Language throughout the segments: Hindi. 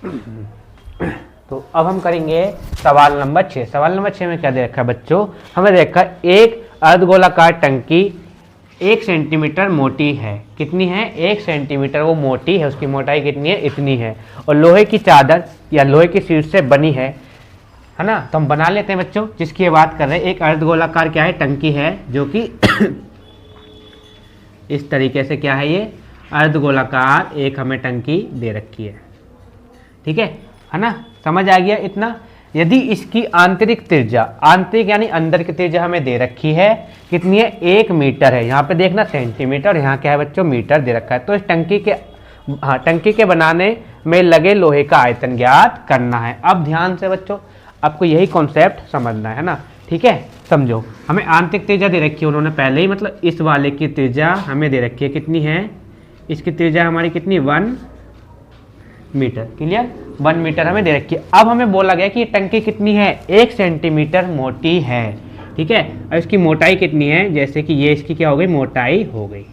तो अब हम करेंगे सवाल नंबर 6। सवाल नंबर 6 में क्या दे रखा है बच्चों, हमें देखा एक अर्धगोलाकार टंकी 1 सेंटीमीटर मोटी है। कितनी है? 1 सेंटीमीटर वो मोटी है, उसकी मोटाई कितनी है? इतनी है। और लोहे की चादर या लोहे की शीट से बनी है ना। तो हम बना लेते हैं बच्चों, जिसकी बात कर रहे हैं। एक अर्धगोलाकार क्या है? टंकी है, जो कि इस तरीके से क्या है, ये अर्धगोलाकार एक हमें टंकी दे रखी है। ठीक है ना, समझ आ गया इतना। यदि इसकी आंतरिक त्रिज्या, आंतरिक यानी अंदर की त्रिज्या हमें दे रखी है, कितनी है? 1 मीटर है। यहाँ पे देखना सेंटीमीटर, यहाँ क्या है बच्चों? मीटर दे रखा है। तो इस टंकी के टंकी के बनाने में लगे लोहे का आयतन ज्ञात करना है। अब ध्यान से बच्चों, आपको यही कॉन्सेप्ट समझना है ना। ठीक है, समझो। हमें आंतरिक त्रिज्या दे रखी है उन्होंने पहले ही, मतलब इस वाले की त्रिज्या हमें दे रखी है। कितनी है? इसकी त्रिज्या हमारी कितनी? 1 मीटर। क्लियर? 1 मीटर हमें दे रखी है। अब हमें बोला गया कि ये टंकी कितनी है? 1 सेंटीमीटर मोटी है। ठीक है, और इसकी मोटाई कितनी है? जैसे कि ये इसकी क्या हो गई? मोटाई हो गई।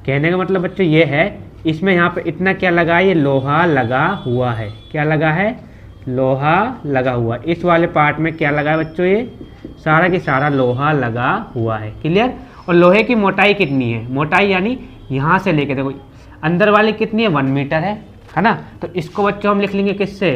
कहने का मतलब बच्चों ये है, इसमें यहाँ पे इतना क्या लगा है? ये लोहा लगा हुआ है। क्या लगा है? लोहा लगा हुआ। इस वाले पार्ट में क्या लगा है बच्चों? ये सारा की सारा लोहा लगा हुआ है। क्लियर? और लोहे की मोटाई कितनी है? मोटाई यानी यहाँ से लेके देखो अंदर वाली कितनी है? 1 मीटर है ना। तो इसको बच्चों हम लिख लेंगे किससे?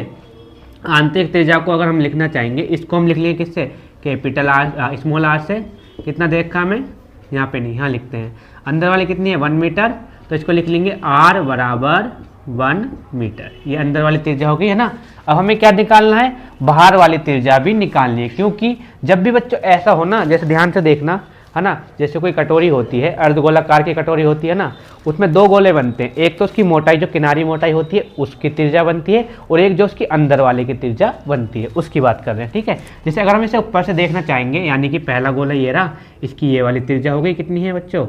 आंतरिक त्रिज्या को अगर हम लिखना चाहेंगे, इसको हम लिख लेंगे किससे? कैपिटल आर, स्मॉल आर से। कितना दे रखा हमें? यहाँ पे नहीं, यहाँ लिखते हैं। अंदर वाली कितनी है? 1 मीटर। तो इसको लिख लेंगे आर बराबर 1 मीटर। ये अंदर वाली त्रिज्या हो गई है ना। अब हमें क्या निकालना है? बाहर वाली त्रिज्या भी निकालनी है। क्योंकि जब भी बच्चों ऐसा हो ना, जैसे ध्यान से देखना है ना, जैसे कोई कटोरी होती है, अर्धगोलाकार की कटोरी होती है ना, उसमें 2 गोले बनते हैं। एक तो उसकी मोटाई, जो किनारी मोटाई होती है, उसकी त्रिज्या बनती है, और एक जो उसकी अंदर वाले की त्रिज्या बनती है, उसकी बात कर रहे हैं। ठीक है, जैसे अगर हम इसे ऊपर से देखना चाहेंगे, यानी कि पहला गोला ये रहा, इसकी ये वाली त्रिज्या हो गई कितनी है बच्चों?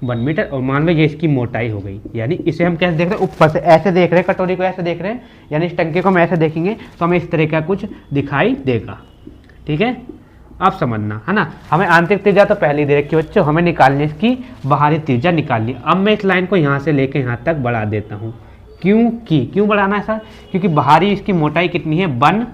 1 मीटर। और मान लो ये इसकी मोटाई हो गई। यानी इसे हम कैसे देख रहे हैं? ऊपर से ऐसे देख रहे हैं, कटोरी को ऐसे देख रहे हैं, यानी इस टंकी को हम ऐसे देखेंगे तो हमें इस तरह का कुछ दिखाई देगा। ठीक है, अब समझना है ना। हमें आंतरिक त्रिज्या तो पहले ही दे रखी है बच्चों, हमें निकालनी है इसकी बाहरी त्रिज्या निकालनी। अब मैं इस लाइन को यहाँ से लेकर यहाँ तक बढ़ा देता हूँ। क्यों बढ़ाना है सर? क्योंकि बाहरी इसकी मोटाई कितनी है? 1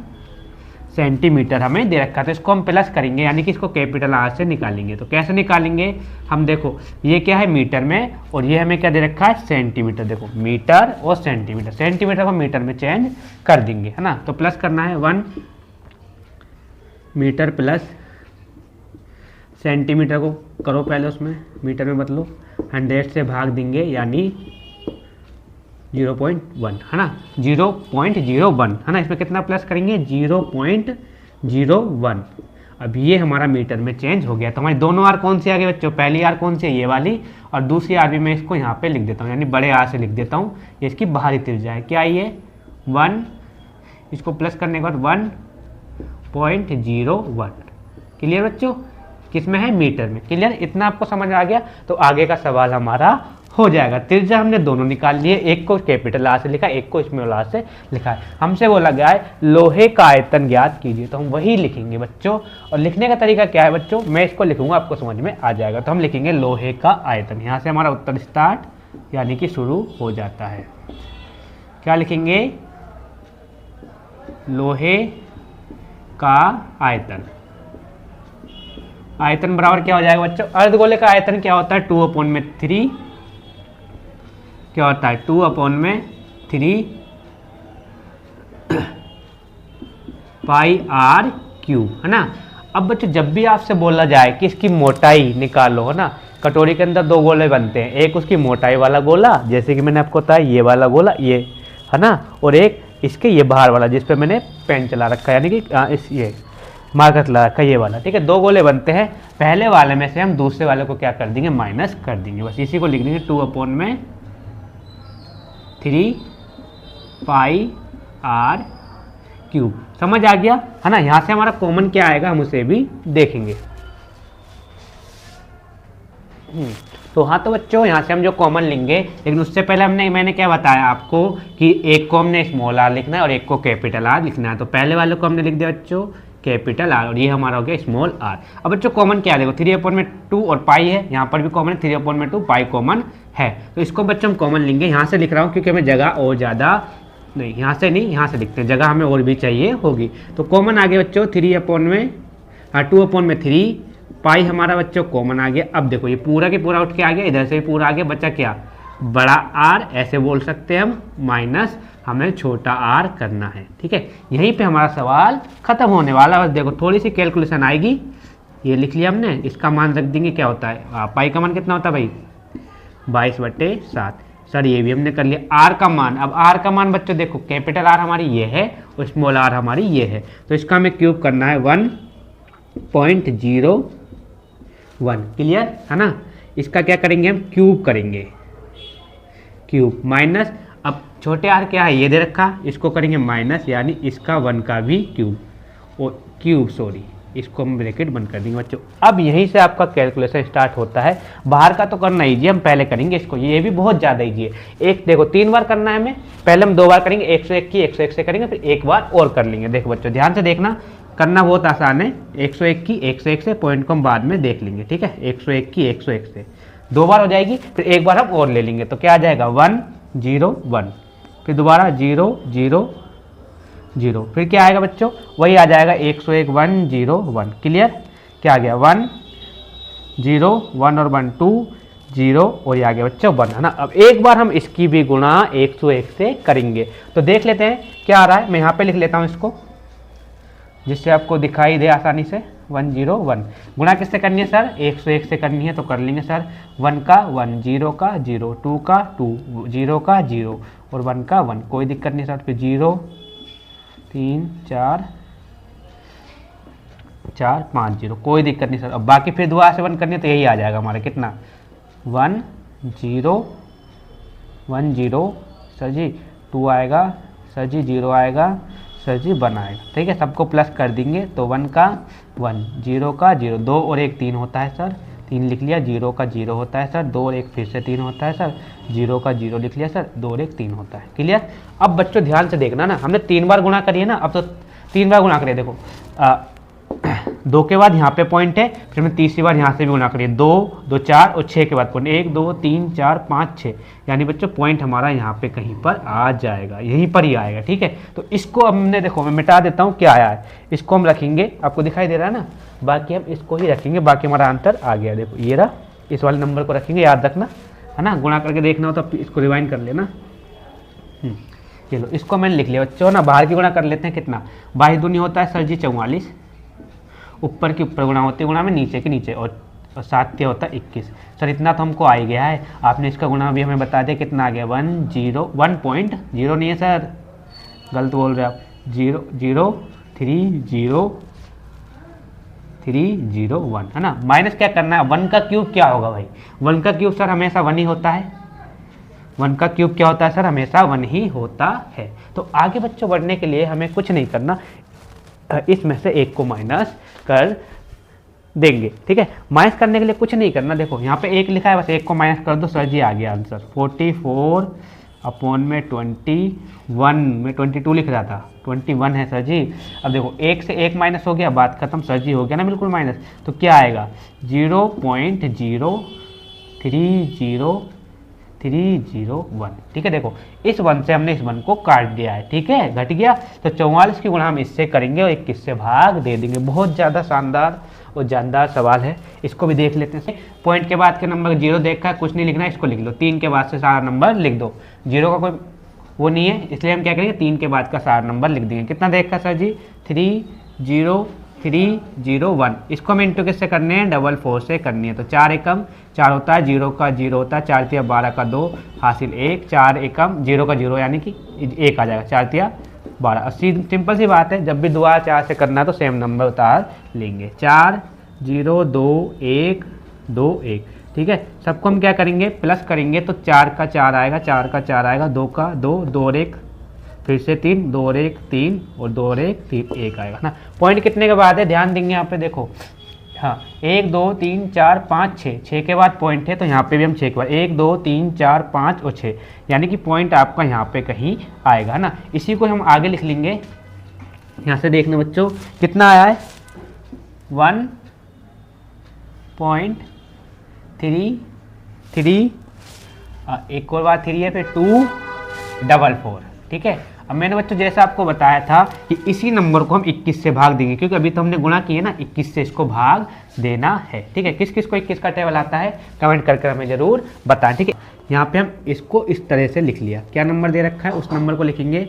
सेंटीमीटर हमें दे रखा है। तो इसको हम प्लस करेंगे, यानी कि इसको कैपिटल आर से निकालेंगे। तो कैसे निकालेंगे हम? देखो ये क्या है? मीटर में, और ये हमें क्या दे रखा है? सेंटीमीटर। देखो मीटर और सेंटीमीटर, सेंटीमीटर को मीटर में चेंज कर देंगे, है ना। तो प्लस करना है 1 मीटर प्लस सेंटीमीटर को करो पहले उसमें मीटर में बदलो, 100 से भाग देंगे, यानी 0.1 है ना, 0.01 है ना। इसमें कितना प्लस करेंगे? 0.01। अब ये हमारा मीटर में चेंज हो गया। तो हमारी दोनों आर कौन सी आ गई बच्चों? पहली आर कौन सी है? ये वाली। और दूसरी आर भी मैं इसको यहाँ पे लिख देता हूँ, यानी बड़े आर से लिख देता हूँ। ये इसकी बाहरी त्रिज्या है। क्या ये? 1। इसको प्लस करने के बाद 1.01। क्लियर बच्चों? किस में है? मीटर में। क्लियर? इतना आपको समझ आ गया? तो आगे का सवाल हमारा हो जाएगा। त्रिज्या हमने दोनों निकाल लिए, एक को कैपिटल आर से लिखा, एक को स्मॉल आर से लिखा है। हमसे बोला गया है लोहे का आयतन ज्ञात कीजिए, तो हम वही लिखेंगे बच्चों। और लिखने का तरीका क्या है बच्चों? मैं इसको लिखूंगा, आपको समझ में आ जाएगा। तो हम लिखेंगे लोहे का आयतन। यहाँ से हमारा उत्तर स्टार्ट, यानी कि शुरू हो जाता है। क्या लिखेंगे? लोहे का आयतन। आयतन बराबर क्या हो जाएगा बच्चों? अर्धगोले का आयतन क्या होता है? 2/3। क्या होता है? 2/3 पाई आर क्यूब, है ना। अब बच्चों जब भी आपसे बोला जाए कि इसकी मोटाई निकालो, है ना, कटोरी के अंदर 2 गोले बनते हैं। एक उसकी मोटाई वाला गोला, जैसे कि मैंने आपको बताया ये वाला गोला, ये है ना, और एक इसके ये बाहर वाला जिस पे मैंने पेन चला रखा है, यानी कि इस ये मार्कर चला रखा है, ये वाला। ठीक है, 2 गोले बनते हैं। पहले वाले में से हम दूसरे वाले को क्या कर देंगे? माइनस कर देंगे। बस इसी को लिख देंगे 2/3 पाई आर क्यूब। समझ आ गया है ना। यहाँ से हमारा कॉमन क्या आएगा हम उसे भी देखेंगे। तो हाँ, तो बच्चों यहाँ से हम जो कॉमन लेंगे, लेकिन उससे पहले मैंने क्या बताया आपको कि एक को हमने स्मॉल आर लिखना है और एक को कैपिटल आर लिखना है। तो पहले वाले को हमने लिख दिया बच्चों कैपिटल आर, और ये हमारा हो गया स्मॉल आर। अब बच्चों कॉमन क्या देखो? 3/2 और पाई है, यहाँ पर भी कॉमन है, 3/2 पाई कॉमन है। तो इसको बच्चों हम कॉमन लेंगे। यहाँ से लिख रहा हूँ क्योंकि हमें जगह और ज़्यादा नहीं यहाँ से नहीं, यहाँ से लिखते हैं, जगह हमें और भी चाहिए होगी। तो कॉमन आ गया बच्चों 2/3 पाई हमारा बच्चों कॉमन आ गया। अब देखो ये पूरा के पूरा उठ के आ गया, इधर से भी पूरा आ गया, बचा क्या बड़ा आर, ऐसे बोल सकते हैं हम, माइनस हमें छोटा आर करना है। ठीक है, यहीं पे हमारा सवाल खत्म होने वाला। बस देखो थोड़ी सी कैलकुलेशन आएगी, ये लिख लिया हमने, इसका मान रख देंगे, क्या होता है पाई का मान कितना होता है भाई 22/7। सर ये भी हमने कर लिया। आर का मान, अब आर का मान बच्चों देखो कैपिटल आर हमारी ये है और स्मॉल आर हमारी ये है, तो इसका हमें क्यूब करना है 1.01। क्लियर है ना। इसका क्या करेंगे हम क्यूब करेंगे, क्यूब माइनस, अब छोटे आर क्या है ये दे रखा, इसको करेंगे माइनस, यानी इसका 1 का भी क्यूब, और क्यूब सॉरी इसको हम ब्रैकेट बंद कर देंगे बच्चों। अब यहीं से आपका कैलकुलेशन स्टार्ट होता है। बाहर का तो करना ईजी, हम पहले करेंगे इसको, ये भी बहुत ज़्यादा ईजी है। एक देखो 3 बार करना है हमें, पहले हम 2 बार करेंगे, 101 की 101 से करेंगे, फिर 1 बार और कर लेंगे। देखो बच्चों ध्यान से देखना, करना बहुत आसान है। 101 की 101 से, पॉइंट को हम बाद में देख लेंगे। ठीक है, 101 की 101 से 2 बार हो जाएगी, फिर 1 बार हम और ले लेंगे, तो क्या आ जाएगा 101, फिर दोबारा 0 फिर क्या आएगा बच्चों वही आ जाएगा 101 101। क्लियर, क्या आ गया 1 0 1 और 1 2 0 और ये आ गया बच्चों 1 है ना। अब एक बार हम इसकी भी गुणा 101 से करेंगे, तो देख लेते हैं क्या आ रहा है। मैं यहाँ पे लिख लेता हूँ इसको, जिससे आपको दिखाई दे आसानी से। 101 गुणा किससे करनी है सर 101 से करनी है, तो कर लेंगे सर। 1 का 1 0 का 0 2 का 2 0 का 0 और 1 का 1, कोई दिक्कत नहीं सर। फिर 0 3 4 4 5 0, कोई दिक्कत नहीं सर। अब बाकी फिर दोबारा से 1 करनी है, तो यही आ जाएगा हमारा कितना 1 0 1 0 सर जी, 2 आएगा सर जी, 0 आएगा सर जी, 1 आएगा। ठीक है, सबको प्लस कर देंगे, तो 1 का 1 0 का 0 2 और 1 3 होता है सर, 3 लिख लिया। 0 का 0 होता है सर, 2 और 1 फिर से 3 होता है सर, 0 का 0 लिख लिया सर, 2 और 1 3 होता है। क्लियर। अब बच्चों ध्यान से देखना ना, हमने 3 बार गुणा करी है ना, अब तो 3 बार गुणा करिए। देखो 2 के बाद यहाँ पे पॉइंट है, फिर हमने तीसरी बार यहाँ से भी गुणा करिए, 2 2 4 और 6 के बाद पॉइंट 1 2 3 4 5 6, यानी बच्चों पॉइंट हमारा यहाँ पे कहीं पर आ जाएगा, यहीं पर ही आएगा। ठीक है, तो इसको हमने देखो मैं मिटा देता हूँ क्या आया है, इसको हम रखेंगे, आपको दिखाई दे रहा है ना, बाकी हम इसको ही रखेंगे, बाकी हमारा आंसर आ गया। देखो ये रहा, इस वाले नंबर को रखेंगे, याद रखना है ना, गुणा करके देखना हो तो इसको रिवाइंड कर लेना। चलो इसको मैंने लिख लिया बच्चों ना, बाहर की गुणा कर लेते हैं। कितना 22 दूनी होता है सर जी 44, ऊपर की ऊपर गुणा होती है, गुणा में नीचे के नीचे, और 7 क्या होता है 21। सर इतना तो हमको आ ही गया है, आपने इसका गुणा भी हमें बता दिया कितना आ गया 1.0 नहीं है सर, गलत बोल रहे आप, 0.03031 है ना। माइनस क्या करना है, 1 का क्यूब क्या होगा भाई, 1 का क्यूब सर हमेशा 1 ही होता है, 1 का क्यूब क्या होता है सर हमेशा 1 ही होता है। तो आगे बच्चों बढ़ने के लिए हमें कुछ नहीं करना, इसमें से 1 को माइनस कर देंगे। ठीक है, माइनस करने के लिए कुछ नहीं करना, देखो यहाँ पे 1 लिखा है, बस 1 को माइनस कर दो सर जी, आ गया आंसर 44/21 में 22 लिख रहा था, 21 है सर जी। अब देखो 1 से 1 माइनस हो गया, बात खत्म सर जी, हो गया ना बिल्कुल माइनस, तो क्या आएगा 0.0301। ठीक है, देखो इस 1 से हमने इस 1 को काट दिया है। ठीक है, घट गया, तो 44 की गुणा हम इससे करेंगे और 21 से भाग दे देंगे। बहुत ज़्यादा शानदार और जानदार सवाल है, इसको भी देख लेते हैं। पॉइंट के बाद के नंबर 0 देखा, कुछ नहीं लिखना, इसको लिख लो, 3 के बाद से सारा नंबर लिख दो, 0 का कोई वो नहीं है, इसलिए हम क्या करेंगे 3 के बाद का सारा नंबर लिख देंगे। कितना देखा सर जी 30301, इसको हम इंटू किससे करने हैं 44 से करनी है, तो 4 एकम 4 होता है, 0 का 0 होता है, 4 तिया 12 का 2 हासिल 1, 4 एकम 0 का 0 यानी कि 1 आ जाएगा, 4 तिया 12। सिंपल सी बात है, जब भी दोबारा 4 से करना है तो सेम नंबर उतार लेंगे, 4 0 2 1 2 1। ठीक है, सबको हम क्या करेंगे प्लस करेंगे, तो 4 का 4 आएगा, 4 का 4 आएगा, 2 का 2 2 और 1 फिर से 3 2 और 1 3 और 2 और 1 3 1 आएगा ना। पॉइंट कितने के बाद है ध्यान देंगे यहाँ पे, देखो हाँ 1 2 3 4 5 6 के बाद पॉइंट है, तो यहाँ पे भी हम 6 के बाद 1 2 3 4 5 और 6, यानी कि पॉइंट आपका यहाँ पे कहीं आएगा ना। इसी को हम आगे लिख लेंगे, यहाँ से देखना बच्चों कितना आया है 1.33, एक और बार 3 है, फिर 244। ठीक है। अब मैंने बच्चों जैसा आपको बताया था कि इसी नंबर को हम 21 से भाग देंगे, क्योंकि अभी तो हमने गुणा किए ना, 21 से इसको भाग देना है, ठीक है। किस किस को 21 का टेबल आता है कमेंट करके हमें जरूर बताएं, ठीक है। यहाँ पे हम इसको इस तरह से लिख लिया, क्या नंबर दे रखा है उस नंबर को लिखेंगे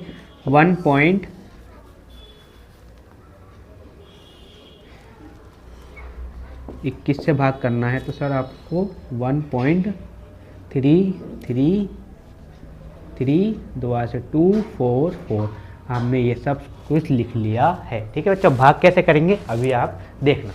1.21 से भाग करना है तो सर आपको 1.333 2 से 244 हमने ये सब कुछ लिख लिया है, ठीक है बच्चों। भाग कैसे करेंगे अभी आप देखना।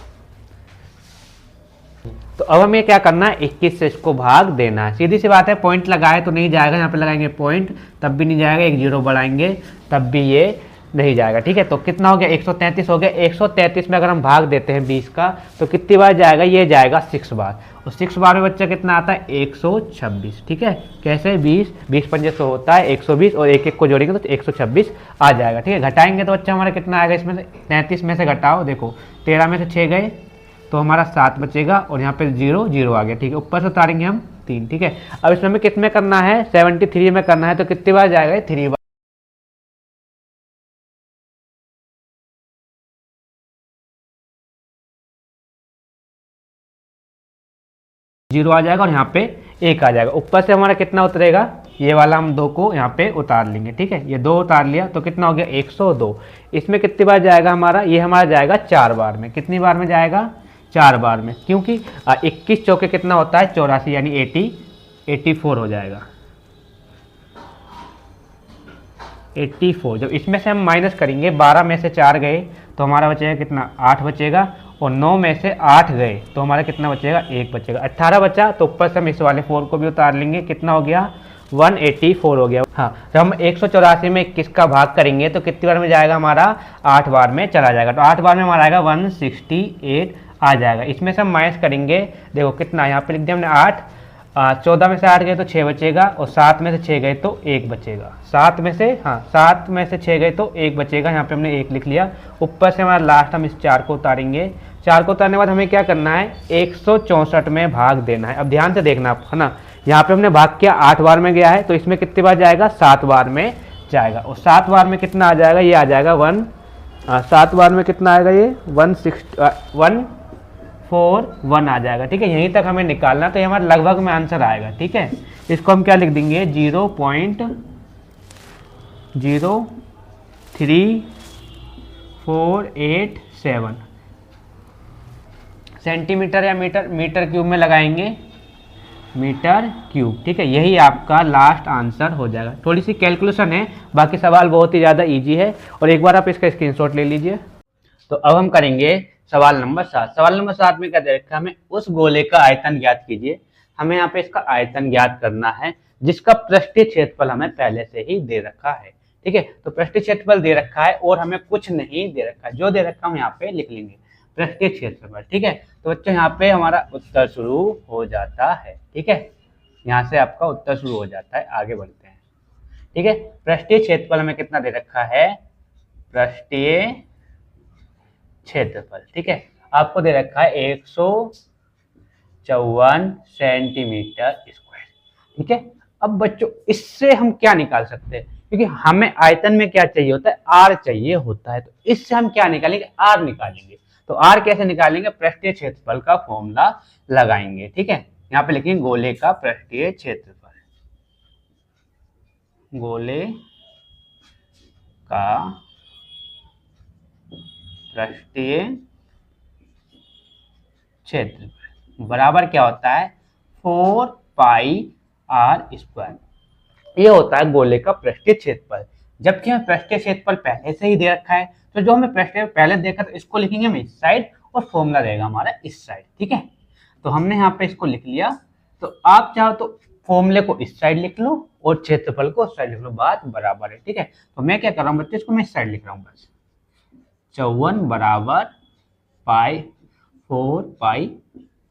तो अब हमें क्या करना है, 21 से इसको भाग देना है, सीधी सी बात है। पॉइंट लगाए तो नहीं जाएगा, यहाँ पे लगाएंगे पॉइंट तब भी नहीं जाएगा, एक जीरो बढ़ाएंगे तब भी ये नहीं जाएगा, ठीक है। तो कितना हो गया 133 हो गया। 133 में अगर हम भाग देते हैं 20 का तो कितनी बार जाएगा, ये जाएगा 6 बार, और 6 बार में बच्चा कितना आता है 126, ठीक है। कैसे 20 पंजे 100 होता है 120, और एक एक को जोड़ेंगे तो 126 आ जाएगा, ठीक है। घटाएंगे तो बच्चा हमारा कितना आएगा, इसमें से 33 में से घटाओ, देखो 13 में से 6 गए तो हमारा 7 बचेगा, और यहाँ पे 0 0 आ गया, ठीक है। ऊपर से उतारेंगे हम 3, ठीक है। अब इसमें हमें कितने करना है 73 में करना है, तो कितनी बार जाएगा 3 बार, 0 आ जाएगा, और यहाँ पे 1 आ जाएगा। ऊपर से हमारा कितना उतरेगा, ये वाला हम 2 को यहाँ पे उतार लेंगे, ठीक है। ये 2 उतार लिया तो कितना हो गया 102। इसमें कितनी बार जाएगा हमारा, ये हमारा जाएगा 4 बार में। कितनी बार में जाएगा 4 बार में, क्योंकि 21 चौके कितना होता है 84, यानी 84 हो जाएगा 84। जब इसमें से हम माइनस करेंगे 12 में से 4 गए तो हमारा बचेगा कितना 8 बचेगा, और 9 में से 8 गए तो हमारा कितना बचेगा 1 बचेगा, 18 बचा। तो ऊपर से हम इस वाले 4 को भी उतार लेंगे, कितना हो गया 184 हो गया। हाँ, जब हम 184 में 21 का भाग करेंगे तो कितनी बार में जाएगा हमारा 8 बार में चला जाएगा, तो 8 बार में हमारा आएगा 168 आ जाएगा। इसमें से हम माइनस करेंगे, देखो कितना यहाँ पे लिख दिया हमने 8, 14 में से 8 गए तो 6 बचेगा, और 7 में से 6 गए तो 1 बचेगा। 7 में से 6 गए तो 1 बचेगा, यहाँ पे हमने 1 लिख लिया। ऊपर से हमारा लास्ट हम इस 4 को उतारेंगे, 4 को उतारने के बाद हमें क्या करना है 164 में भाग देना है। अब ध्यान से देखना आप, है ना, यहाँ पे हमने भाग किया 8 बार में गया है, तो इसमें कितनी बार जाएगा 7 बार में जाएगा, और 7 बार में कितना आ जाएगा, ये आ जाएगा 7 बार में कितना आएगा, ये 141 आ जाएगा, ठीक है। यहीं तक हमें निकालना, तो ये हमारा लगभग में आंसर आएगा, ठीक है। इसको हम क्या लिख देंगे 0.03487 सेंटीमीटर या मीटर क्यूब में लगाएंगे, मीटर क्यूब, ठीक है। यही आपका लास्ट आंसर हो जाएगा। थोड़ी सी कैलकुलेशन है, बाकी सवाल बहुत ही ज़्यादा इजी है, और एक बार आप इसका स्क्रीनशॉट ले लीजिए। तो अब हम करेंगे सवाल नंबर 7। सवाल नंबर 7 में क्या दे रखा है, हमें उस गोले का आयतन ज्ञात कीजिए। हमें यहाँ पे इसका आयतन ज्ञात करना है जिसका पृष्ठीय क्षेत्रफल हमें पहले से ही दे रखा है, ठीक है। तो पृष्ठीय क्षेत्रफल दे रखा है और हमें कुछ नहीं दे रखा है, जो दे रखा हम यहाँ पे लिख लेंगे पृष्ठीय क्षेत्रफल, ठीक है। तो बच्चों यहाँ पे हमारा उत्तर शुरू हो जाता है, ठीक है। यहाँ से आपका उत्तर शुरू हो जाता है, आगे बढ़ते हैं, ठीक है। पृष्ठीय क्षेत्रफल हमें कितना दे रखा है, पृष्ठीय क्षेत्रफल, ठीक है, आपको दे रखा है 154 सेंटीमीटर स्क्वायर, ठीक है। अब बच्चों इससे हम क्या निकाल सकते हैं, क्योंकि हमें आयतन में क्या चाहिए होता है आर चाहिए होता है, तो इससे हम क्या निकालेंगे आर निकालेंगे। तो आर कैसे निकालेंगे, पृष्ठीय क्षेत्रफल का फॉर्मूला लगाएंगे, ठीक है। यहाँ पे लिखेंगे गोले का पृष्ठीय क्षेत्रफल, गोले का पृष्ठीय क्षेत्रफल बराबर क्या होता है 4 पाई आर स्क्वायर, ये होता है गोले का पृष्ठीय क्षेत्रफल। जबकि हमें पृष्ठीय क्षेत्रफल पहले से ही दे रखा है, तो जो हमें पृष्ठीय पहले देखा तो इसको लिखेंगे हम इस साइड, और फॉर्मूला रहेगा हमारा इस साइड, ठीक है। तो हमने यहाँ पे इसको लिख लिया, तो आप चाहो तो फॉर्मूले को इस साइड लिख लो और क्षेत्रफल को उस साइड लिख लो, बात बराबर है, ठीक है। तो मैं क्या कर रहा हूँ बच्चे, इसको मैं इस साइड लिख रहा हूँ बस, 54 बराबर 4 पाई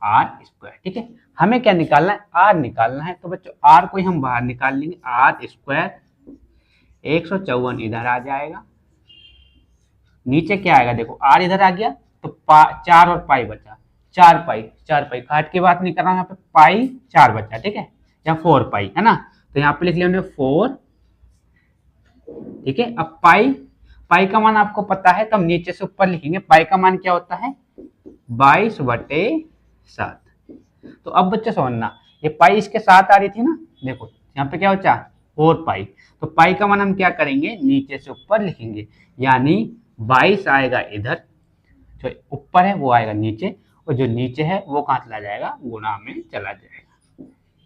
आर स्क्वायर, ठीक है। हमें क्या निकालना है आर निकालना है, तो बच्चों आर को ही हम बाहर निकाल लेंगे, आर स्क्वायर 154 इधर आ जाएगा, नीचे क्या आएगा देखो आर इधर आ गया, तो 4 और पाई बचा, 4 पाई काट के बात नहीं कर रहा हूं, यहाँ पे पाई 4 बचा, ठीक है, या 4 पाई है ना। तो यहाँ पे लिख लिया हमने 4 ठीक है। अब पाई, पाई का मान आपको पता है तो हम नीचे से ऊपर लिखेंगे। पाई का मान क्या होता है 22/7। तो अब बच्चे समझना, ये पाई इसके साथ आ रही थी ना, देखो यहाँ पे क्या बचा 4 पाई। तो पाई का मान हम क्या करेंगे नीचे से ऊपर लिखेंगे, यानी 22 आएगा इधर, जो ऊपर है वो आएगा नीचे, और जो नीचे है वो कहाँ चला जाएगा गुणा में चला जाएगा।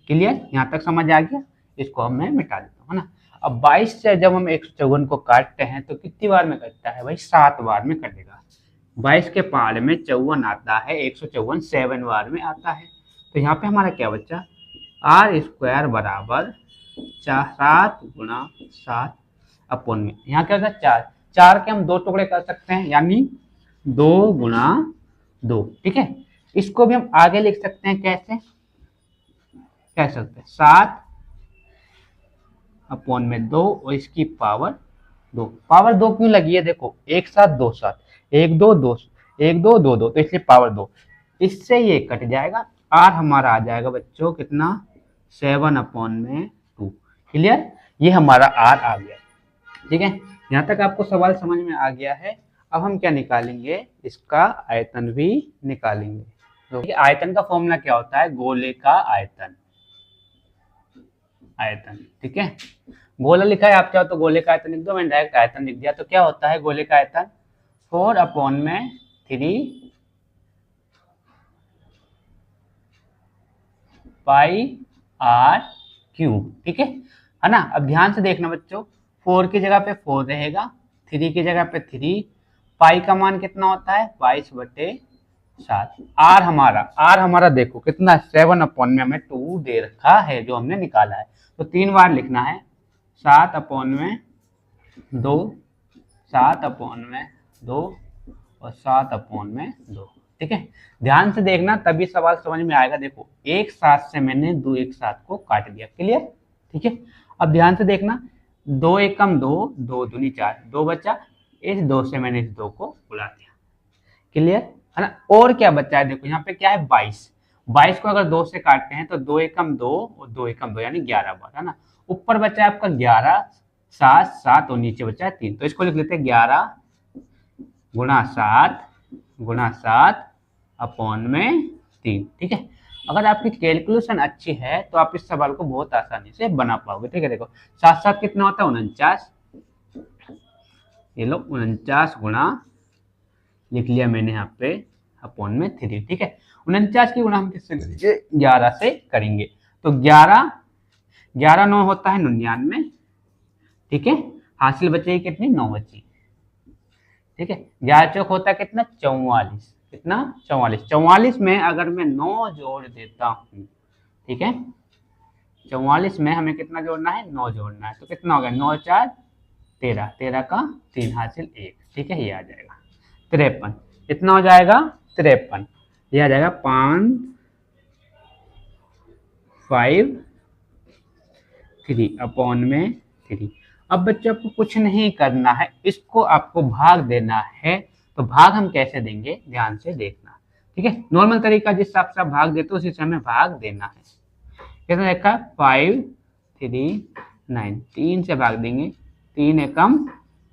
क्लियर, यहाँ तक समझ आ गया। इसको अब मैं मिटा देता हूँ, है ना। अब 22 से जब हम 154 को काटते हैं तो कितनी बार में कटता है भाई 7 बार में कटेगा। 22 के पहाड़ में 54 आता है, 154 7 बार में आता है। तो यहाँ पे हमारा क्या बच्चा r² बराबर 7 गुणा 7 अपॉन में, यहाँ क्या होता है 4, 4 के हम 2 टुकड़े कर सकते हैं, यानी 2 गुणा 2। ठीक है, इसको भी हम आगे लिख सकते हैं, कैसे कह सकते हैं 7 अपॉन में 2 और इसकी पावर 2। पावर 2 क्यों लगी है, देखो 1 7 2 7, 1 2 2 1 2 2 2, तो इसलिए पावर 2। इससे ये कट जाएगा, r हमारा आ जाएगा बच्चों कितना 7 अपॉन में 2। क्लियर, ये हमारा r आ गया। ठीक है, यहाँ तक आपको सवाल समझ में आ गया है। अब हम क्या निकालेंगे, इसका आयतन भी निकालेंगे। तो आयतन का फॉर्मूला क्या होता है, गोले का आयतन, आयतन। ठीक है, गोला लिखा है, आप चाहो तो गोले का आयतन लिख दो, मैंने डायरेक्ट आयतन लिख दिया। तो क्या होता है गोले का आयतन 4 अपॉन में 3 पाई r क्यूब। ठीक है ना। अब ध्यान से देखना बच्चों, 4 की जगह पे 4 रहेगा, 3 की जगह पे 3, पाई का मान कितना होता है 22/7। r हमारा देखो कितना 7 अपॉन में हमें 2 दे रखा है जो हमने निकाला है। तो 3 बार लिखना है, 7 अपॉन में 2, 7 अपॉन में 2 और 7 अपॉन में 2। ठीक है, ध्यान से देखना तभी सवाल समझ में आएगा। देखो 1 7 से मैंने 2 1 7 को काट दिया। क्लियर, ठीक है। अब ध्यान से देखना, 2 एकम 2, 2 दूनी 4, 2 बचा, इस 2 से मैंने इस 2 को उड़ा दिया। क्लियर है ना। और क्या बचा है, देखो यहाँ पे क्या है 22, 22 को अगर 2 से काटते हैं तो 2 एकम 2 और 2 एकम 2 यानी 11 बार, है ना। ऊपर बचा है आपका 11 7 7 और नीचे बचा है 3, तो इसको लिख लेते हैं 11 गुणा 7 अपॉन में 3। ठीक है, अगर आपकी कैलकुलेशन अच्छी है तो आप इस सवाल को बहुत आसानी से बना पाओगे। ठीक है, देखो 7 7 कितना होता है 49, ये लो 49 गुणा लिख लिया मैंने यहाँ पे अपॉन में 3। ठीक है, 49 की गुणा हम किससे करेंगे 11 से करेंगे, तो 11 11 9 होता है 99। ठीक है, हासिल बचेगी कितनी 9 बची। ठीक है, 11 चौक होता है कितना 44, कितना 44, 44 में अगर मैं 9 जोड़ देता हूँ, ठीक है 44 में हमें कितना जोड़ना है 9 जोड़ना है, तो कितना हो गया 9 4 13, 13 का 3 हासिल 1। ठीक है, ये आ जाएगा 53, कितना हो जाएगा 53, ये आ जाएगा 5 5 3 अपॉन में 3। अब बच्चों आपको कुछ नहीं करना है, इसको आपको भाग देना है। तो भाग हम कैसे देंगे ध्यान से देखना। ठीक है, नॉर्मल तरीका जिस हिसाब से आप भाग देते हो उसी से हमें भाग देना है। कितना देखा 5 3 9, 3 से भाग देंगे, 3 एकम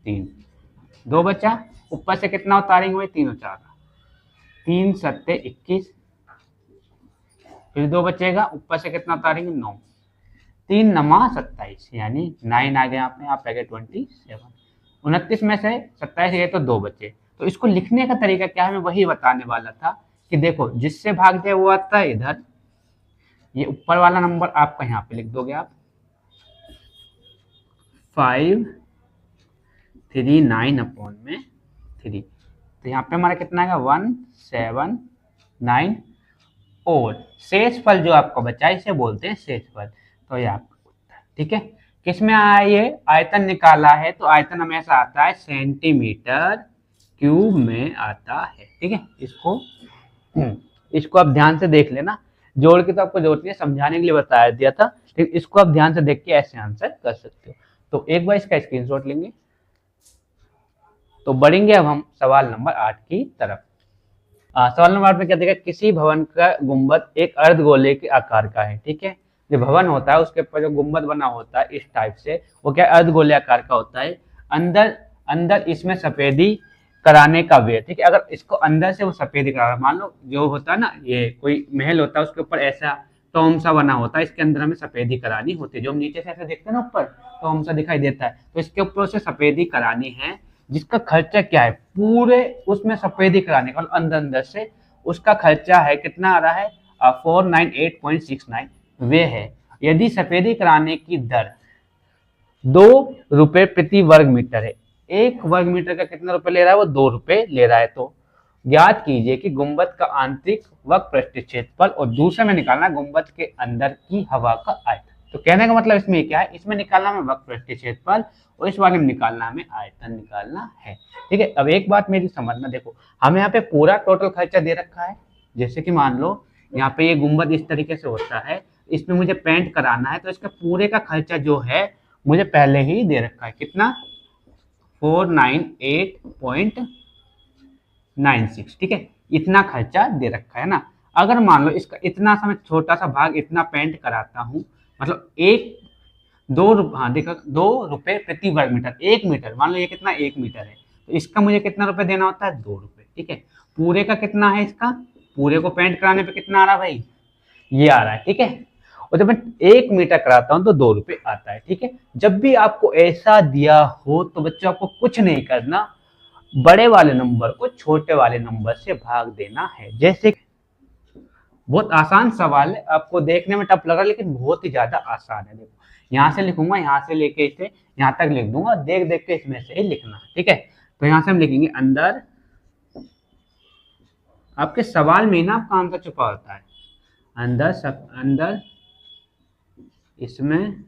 3, 2 बचा, ऊपर से कितना उतारेंगे भाई 3 और 4, 3 7 21, फिर 2 बचेगा, ऊपर से कितना उतारेंगे 9, 3 9 27 यानी 9 आ गया आपने, आप आ गए 27। 29 में से 27 गए तो 2 बचे। तो इसको लिखने का तरीका क्या है मैं वही बताने वाला था कि देखो जिससे भाग दिया वो आता है इधर, ये ऊपर वाला नंबर आपका यहाँ पे लिख दोगे आप 5 3 9 अपॉन में 3। तो यहाँ पे हमारा कितना आएगा 1 7 9 और शेष फल जो आपका बचा इसे बोलते हैं शेष फल। तो ये आपका उत्तर। ठीक है, किस में आया ये आयतन निकाला है, तो आयतन हमेशा आता है सेंटीमीटर क्यूब में आता है। ठीक है, इसको आप ध्यान से देख लेना, जोड़ के तो आपको जरूरत नहीं है, समझाने के लिए बताया दिया था, ठीक, इसको आप ध्यान से देख के ऐसे आंसर कर सकते हो। तो एक बार इसका स्क्रीनशॉट लेंगे। तो बढ़ेंगे अब हम सवाल नंबर 8 की तरफ। सवाल नंबर 8 में क्या देखा, किसी भवन का गुंबद एक अर्धगोले के आकार का है। ठीक है, जो भवन होता है उसके ऊपर जो गुंबद बना होता है इस टाइप से, वो क्या अर्धगोले आकार का होता है। अंदर अंदर इसमें सफेदी कराने का व्यय, ठीक है। अगर इसको अंदर से वो सफेदी करा, मान लो जो होता है ना, ये कोई महल होता है उसके ऊपर ऐसा टॉम सा बना होता है, इसके अंदर हमें सफेदी करानी होती है, जो हम नीचे से ऐसे देखते हैं ना ऊपर टॉम सा दिखाई देता है, तो इसके ऊपर से सफेदी करानी है, जिसका खर्चा क्या है पूरे उसमें सफेदी कराने का अंदर अंदर से, उसका खर्चा है कितना आ रहा है 498.69 वे है। यदि सफेदी कराने की दर 2 रुपए प्रति वर्ग मीटर है, 1 वर्ग मीटर का कितना रुपए ले रहा है वो 2 रुपए ले रहा है, तो ज्ञात कीजिए कि गुंबद का आंतरिक वक्र क्षेत्रफल और दूसरे में निकालना गुंबद के अंदर की हवा का आयतन। तो कहने का मतलब इसमें क्या है, इसमें निकालना हमें वक्र क्षेत्रफल और इस वाले में निकालना हमें आयतन निकालना है, ठीक है। अब एक बात मेरी समझना, देखो हमें यहाँ पे पूरा टोटल खर्चा दे रखा है, जैसे कि मान लो यहाँ पे ये गुंबद इस तरीके से होता है, इसमें मुझे पेंट कराना है, तो इसका पूरे का खर्चा जो है मुझे पहले ही दे रखा है, कितना 498.96, ठीक है, इतना खर्चा दे रखा है ना। अगर मान लो इसका इतना सा मैं छोटा सा भाग इतना पेंट कराता हूँ, मतलब एक 2 रुपये, हाँ देखो 2 रुपए प्रति वर्ग मीटर, 1 मीटर मान लो ये कितना 1 मीटर है, तो इसका मुझे कितना रुपए देना होता है 2 रुपए, ठीक है। पूरे का कितना है, इसका पूरे को पेंट कराने पे कितना आ रहा है भाई, ये आ रहा है, ठीक है। और जब मैं 1 मीटर कराता हूं तो 2 रुपए आता है, ठीक है। जब भी आपको ऐसा दिया हो तो बच्चों आपको कुछ नहीं करना, बड़े वाले नंबर को छोटे वाले नंबर से भाग देना है। जैसे बहुत आसान सवाल है, आपको देखने में टफ लग रहा है लेकिन बहुत ही ज्यादा आसान है। देखो यहाँ से लिखूंगा, यहाँ से लेके इसे यहाँ तक लिख दूंगा, देख देख के इसमें से ही लिखना, ठीक है। तो यहाँ से हम लिखेंगे अंदर, आपके सवाल में ना आपका आंसर छुपा होता है, अंदर इसमें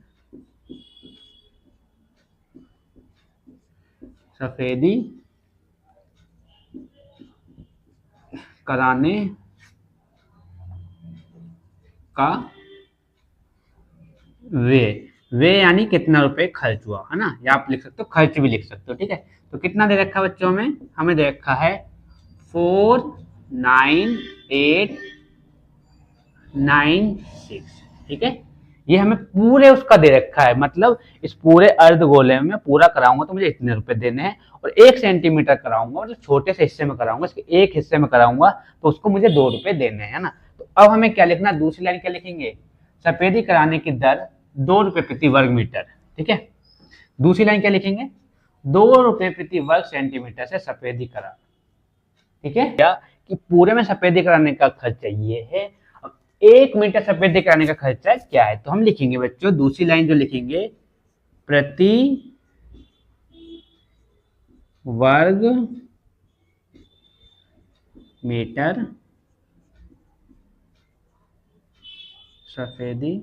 सफेदी कराने का वे यानी कितना रुपए खर्च हुआ है ना, या आप लिख सकते हो खर्च भी लिख सकते हो, ठीक है। तो कितना दे रखा है बच्चों में, हमें दे रखा है 49896, ठीक है। ये हमें पूरे उसका दे रखा है, मतलब इस पूरे अर्धगोले में पूरा कराऊंगा तो मुझे इतने रुपए देने हैं, और 1 सेंटीमीटर कराऊंगा मतलब छोटे से हिस्से में कराऊंगा, इसके एक हिस्से में कराऊंगा तो उसको मुझे 2 रुपए देने हैं ना। तो अब हमें क्या लिखना, दूसरी लाइन क्या लिखेंगे, सफेदी कराने की दर 2 रुपए प्रति वर्ग मीटर, ठीक है। दूसरी लाइन क्या लिखेंगे, 2 रुपए प्रति वर्ग सेंटीमीटर से सफेदी करा, ठीक है। क्या कि पूरे में सफेदी कराने का खर्चा ये है, अब 1 मीटर सफेदी कराने का खर्चा क्या है, तो हम लिखेंगे बच्चों दूसरी लाइन जो लिखेंगे, प्रति वर्ग मीटर सफेदी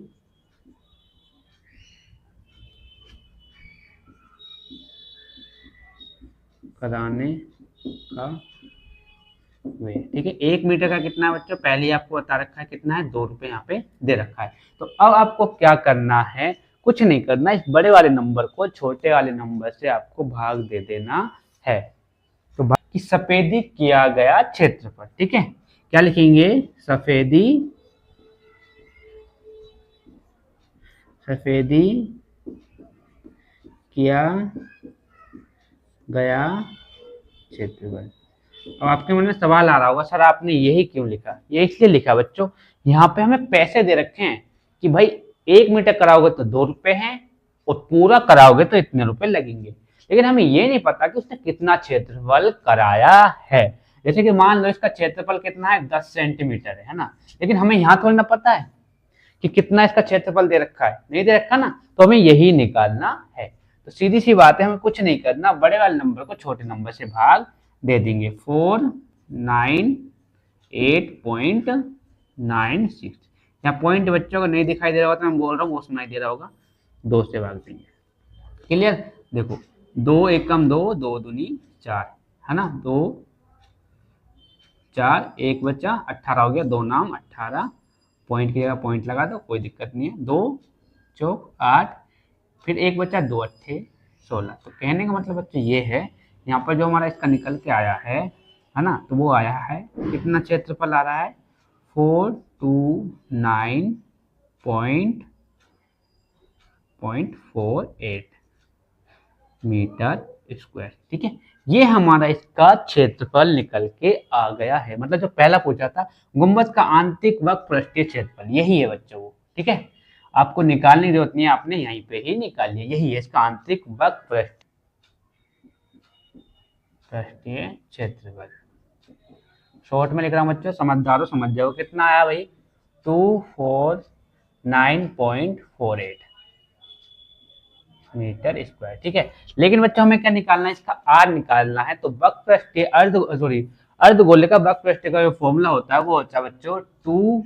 कराने का वे, ठीक है। 1 मीटर का कितना है बच्चों, पहले ही आपको बता रखा है कितना है, 2 रुपए यहाँ पे दे रखा है। तो अब आपको क्या करना है, कुछ नहीं करना, इस बड़े वाले नंबर को छोटे वाले नंबर से आपको भाग दे देना है। तो भाग की सफेदी किया गया क्षेत्रफल, ठीक है, क्या लिखेंगे, सफेदी किया गया क्षेत्रफल। अब आपके मन में सवाल आ रहा होगा, सर आपने यही क्यों लिखा, ये इसलिए लिखा बच्चों, यहाँ पे हमें पैसे दे रखे हैं कि भाई 1 मीटर कराओगे तो 2 रुपए हैं और पूरा कराओगे तो इतने रुपए लगेंगे, लेकिन हमें ये नहीं पता कि उसने कितना क्षेत्रफल कराया है। जैसे कि मान लो इसका क्षेत्रफल कितना है 10 सेंटीमीटर है ना, लेकिन हमें यहाँ थोड़ी ना पता है कि कितना इसका क्षेत्रफल दे रखा है, नहीं दे रखा ना, तो हमें यही निकालना है। तो सीधी सी बात है, हमें कुछ नहीं करना, बड़े वाले नंबर को छोटे नंबर से भाग दे देंगे, 498.96, यहाँ पॉइंट बच्चों को नहीं दिखाई दे रहा होगा तो मैं बोल रहा हूँ वो सुनाई दे रहा होगा, 2 से भाग देंगे, क्लियर। देखो 2 एकम 2, 2 दूनी 4 है ना, 2 4 1 बचा 18 हो गया, 2 नाम 18, पॉइंट की जगह पॉइंट लगा दो, कोई दिक्कत नहीं है, 2 चौक 8, फिर 1 बचा 2 अट्ठे 16। तो कहने का मतलब बच्चे ये है, यहाँ पर जो हमारा इसका निकल के आया है ना, तो वो आया है कितना क्षेत्रफल आ रहा है 429.48, मीटर स्क्वायर। ठीक है, ये हमारा इसका क्षेत्रफल निकल के आ गया है। मतलब जो पहला पूछा था गुंबद का आंतरिक वक्र पृष्ठीय क्षेत्रफल, यही है बच्चों वो। ठीक है, आपको निकालने की जरूरत नहीं है, आपने यहीं पे ही निकाल लिया। यही है इसका आंतरिक वक्र पृष्ठीय क्षेत्रफल। शॉर्ट में लिख रहा हूँ बच्चों, समझदार हो समझ जाओ। कितना आया भाई? 249.48 मीटर स्क्वायर। ठीक है, लेकिन बच्चों हमें क्या निकालना है? इसका आर निकालना है। तो वक्र पृष्ठीय अर्धगोले का वक्र पृष्ठीय का जो फॉर्मूला होता है वो होता है बच्चों 2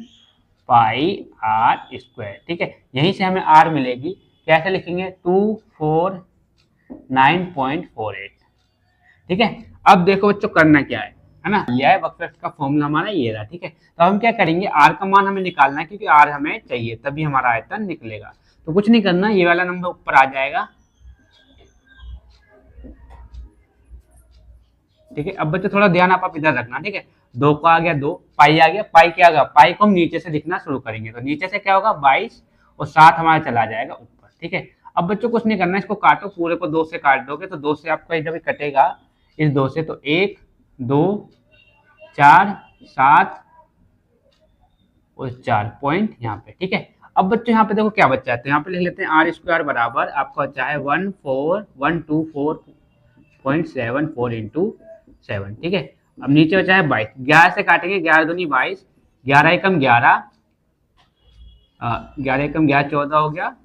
पाई आर स्क्वायर। ठीक है, यहीं से हमें आर मिलेगी। कैसे लिखेंगे? 249.48। ठीक है, अब देखो बच्चों करना क्या है ना, लिया है वक्र का फॉर्मूला हमारा ये रहा। ठीक है, तो हम क्या करेंगे? आर का मान हमें निकालना है, क्योंकि आर हमें चाहिए, तभी हमारा आयतन निकलेगा। तो कुछ नहीं करना, ये वाला नंबर ऊपर आ जाएगा। ठीक है, अब बच्चों थोड़ा ध्यान आप इधर रखना। ठीक है, 2 का आ गया 2, पाई आ गया, पाई क्या आ गया? पाई को हम नीचे से लिखना शुरू करेंगे। तो नीचे से क्या होगा? 22 और 7 हमारा चला जाएगा ऊपर। ठीक है, अब बच्चों कुछ नहीं करना, इसको काटो, पूरे को 2 से काट दोगे तो 2 से आपका जब कटेगा इस 2 से, तो 1 2 4 7 और 4 पॉइंट यहाँ पे। ठीक है, अब बच्चों यहाँ पे देखो क्या बच्चा है, तो यहाँ पे लिख लेते हैं आर स्क्वायर बराबर आपका बच्चा है 14124.74 इंटू 7। ठीक है, अब नीचे बचा है 22, 11 से काटेंगे, 11 दूनी 22, 11 एकम 11, 11 एकम 11 14 हो गया,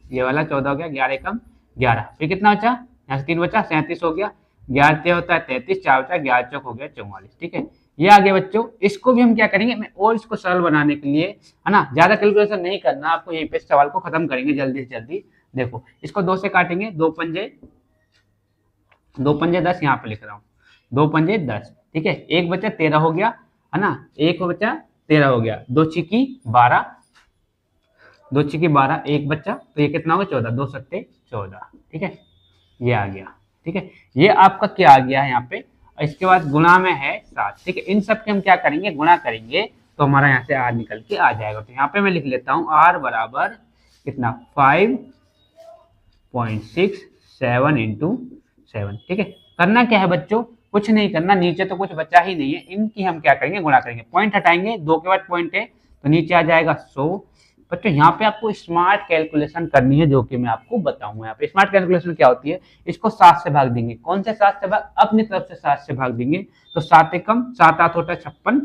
ये वाला 14 हो गया, 11 एकम 11, फिर कितना बचा? यहाँ से 3 बचा, 37 हो गया, 11 ते होता है 33, 4 बचा, 11 चौक हो गया 44। ठीक है, ये आ गया बच्चों। इसको भी हम क्या करेंगे, मैं और इसको सरल बनाने के लिए, है ना, ज्यादा कैलकुलेशन नहीं करना आपको, यहीं पे सवाल को खत्म करेंगे जल्दी से जल्दी। देखो इसको 2 से काटेंगे, 2 पंजे 10, यहाँ पे लिख रहा हूँ 2 पंजे 10। ठीक है, एक बचा 13 हो गया, है ना, एक बचा 13 हो गया, 2 छिकी 12, 2 छिकी 12, एक बच्चा, तो ये कितना होगा? 14, 2 सत्ते 14। ठीक है, ये आ गया। ठीक है, ये आपका क्या आ गया है यहाँ पे। इसके बाद गुणा में है 7। ठीक है, इन सब के हम क्या करेंगे? गुणा करेंगे, तो हमारा यहाँ से आर निकल के आ जाएगा। तो यहाँ पे मैं लिख लेता हूँ आर बराबर कितना? 5.67 इंटू 7। ठीक है, करना क्या है बच्चों? कुछ नहीं करना, नीचे तो कुछ बचा ही नहीं है, इनकी हम क्या करेंगे? गुणा करेंगे। पॉइंट हटाएंगे, 2 के बाद पॉइंट है तो नीचे आ जाएगा 100। बच्चों यहाँ पे आपको स्मार्ट कैलकुलेशन करनी है, जो कि मैं आपको बताऊंगा। यहाँ पे स्मार्ट कैलकुलेशन क्या होती है? इसको 7 से भाग देंगे। कौन से 7 से भाग? अपनी तरफ से 7 से भाग देंगे। तो 7 एकम 7 8 होता है 56।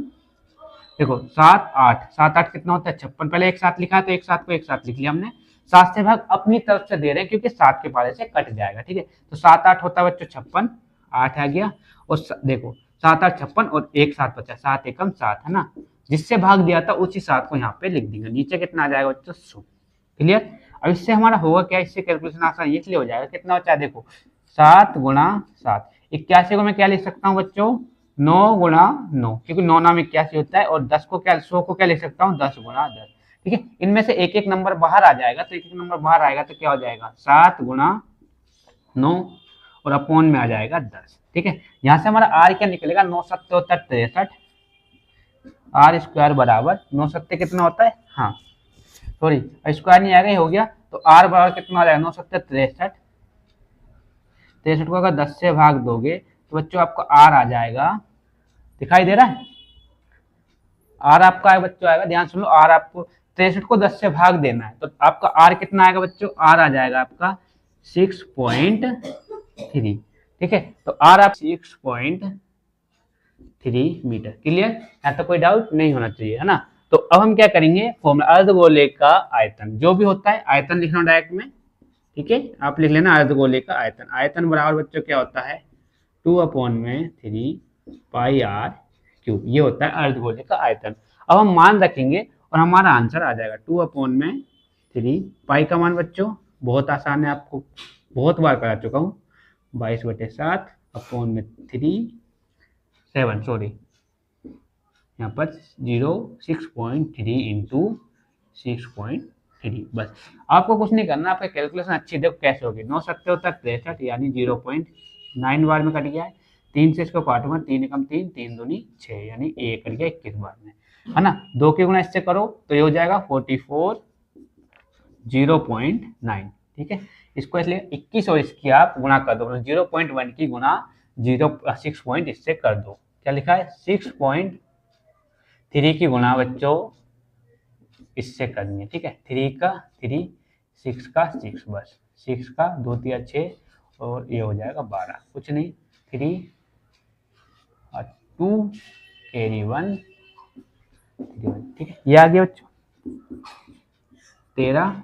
देखो 7 8, 7 8 कितना होता है? 56। पहले एक साथ लिखा है तो एक साथ को एक साथ लिख लिया हमने। 7 से भाग अपनी तरफ से दे रहे हैं, क्योंकि 7 के पारे से कट जाएगा। ठीक है, तो 7 8 होता है बच्चों 56, 8 आ गया, और देखो 7 8 56 और एक साथ बचा, 7 एकम 7, है ना, जिससे भाग दिया था उसी 7 को यहाँ पे लिख देंगे। नीचे कितना आ जाएगा बच्चों? 100। क्लियर? अब इससे हमारा होगा क्या? इससे कैलकुलेशन आसान इसलिए हो जाएगा, कितना बचा? देखो 7 गुणा 7, 81 को मैं क्या लिख सकता हूँ बच्चों? 9 गुणा 9, क्योंकि 9 नाम 81 होता है, और 10 को क्या, 100 को क्या लिख सकता हूँ? 10 गुणा 10। ठीक है, इनमें से एक एक नंबर बाहर आ जाएगा, तो एक एक नंबर बाहर आएगा तो क्या हो जाएगा? 7 गुणा 9 और अपोन में आ जाएगा 10। ठीक है, यहाँ से हमारा आर क्या निकलेगा? 9 7 होता है 63, आर स्क्वायर बराबर 9 7 कितना होता है? हाँ सॉरी, स्क्वायर नहीं आएगा, हो गया। तो आर बराबर कितना आ जाएगा? 9 7 63, 63 को अगर 10 से भाग दोगे तो बच्चों आपको आर आ जाएगा, दिखाई दे रहा है? आर आपका है बच्चों, आएगा, ध्यान सुन लो, आर आपको 63 को 10 से भाग देना है, तो आपका आर कितना आएगा बच्चों? आर आ जाएगा आपका 6.3। ठीक है, तो आर आप 6.3 मीटर। क्लियर? यहाँ तो कोई डाउट नहीं होना चाहिए, है ना। तो अब हम क्या करेंगे? फॉर्मूला अर्धगोले का आयतन जो भी होता है, आयतन लिखना डायरेक्ट में। ठीक है, आप लिख लेना अर्धगोले का आयतन। आयतन बराबर बच्चों क्या होता है? 2/3 पाई आर क्यूब, ये होता है अर्धगोले का आयतन। अब हम मान रखेंगे और हमारा आंसर आ जाएगा 2/3। पाई का मान बच्चों बहुत आसान है, आपको बहुत बार करा चुका हूँ, 22/7 अपॉन में 7 सॉरी, यहाँ पर 6.3 इंटू 6.3। बस आपको कुछ नहीं करना, आपका कैलकुलेशन अच्छी देखो कैसे होगी। 9 7 होता है 63, यानी 0.9 बार में कट गया है। 3 से इसको काटूंगा, 3 एकम 3, 3 दूनी 6, यानी 1 कट गया 21 बार में, है ना। 2 के गुना इससे करो तो ये हो जाएगा 44 0.9। ठीक है, इसको इसलिए 21 और इसकी आप गुणा कर दो, 0.1 की गुणा 6 पॉइंट इससे कर दो। क्या लिखा है? 6.3 की गुणा बच्चों इससे करनी है, ठीक है। 3 का 3, 6 का 6, बस 6 का 2 तिया 6 और ये हो जाएगा 12, कुछ नहीं। 3 और 2 कैरी 1, ठीक है। ये आ गया बच्चों 13,